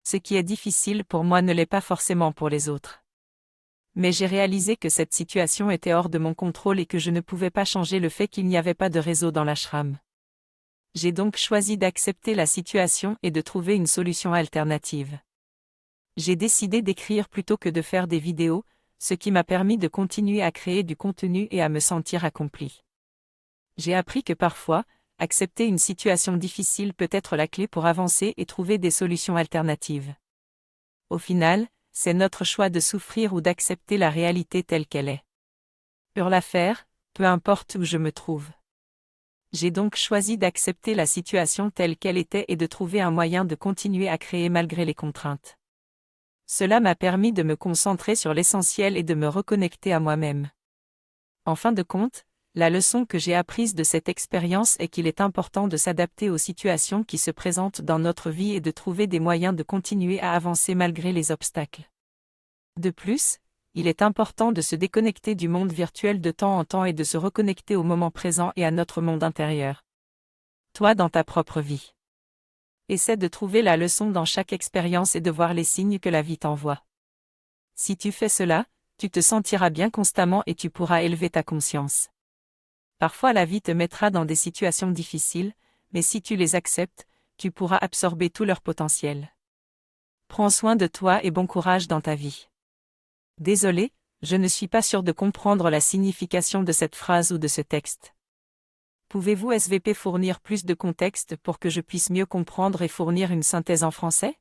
Ce qui est difficile pour moi ne l'est pas forcément pour les autres. Mais j'ai réalisé que cette situation était hors de mon contrôle et que je ne pouvais pas changer le fait qu'il n'y avait pas de réseau dans l'ashram. J'ai donc choisi d'accepter la situation et de trouver une solution alternative. J'ai décidé d'écrire plutôt que de faire des vidéos, ce qui m'a permis de continuer à créer du contenu et à me sentir accompli. J'ai appris que parfois, accepter une situation difficile peut être la clé pour avancer et trouver des solutions alternatives. Au final, c'est notre choix de souffrir ou d'accepter la réalité telle qu'elle est. Hurle-à-faire, peu importe où je me trouve. J'ai donc choisi d'accepter la situation telle qu'elle était et de trouver un moyen de continuer à créer malgré les contraintes. Cela m'a permis de me concentrer sur l'essentiel et de me reconnecter à moi-même. En fin de compte, la leçon que j'ai apprise de cette expérience est qu'il est important de s'adapter aux situations qui se présentent dans notre vie et de trouver des moyens de continuer à avancer malgré les obstacles. De plus, il est important de se déconnecter du monde virtuel de temps en temps et de se reconnecter au moment présent et à notre monde intérieur. Toi dans ta propre vie. Essaie de trouver la leçon dans chaque expérience et de voir les signes que la vie t'envoie. Si tu fais cela, tu te sentiras bien constamment et tu pourras élever ta conscience. Parfois la vie te mettra dans des situations difficiles, mais si tu les acceptes, tu pourras absorber tout leur potentiel. Prends soin de toi et bon courage dans ta vie. Désolé, je ne suis pas sûr de comprendre la signification de cette phrase ou de ce texte. Pouvez-vous SVP fournir plus de contexte pour que je puisse mieux comprendre et fournir une synthèse en français ?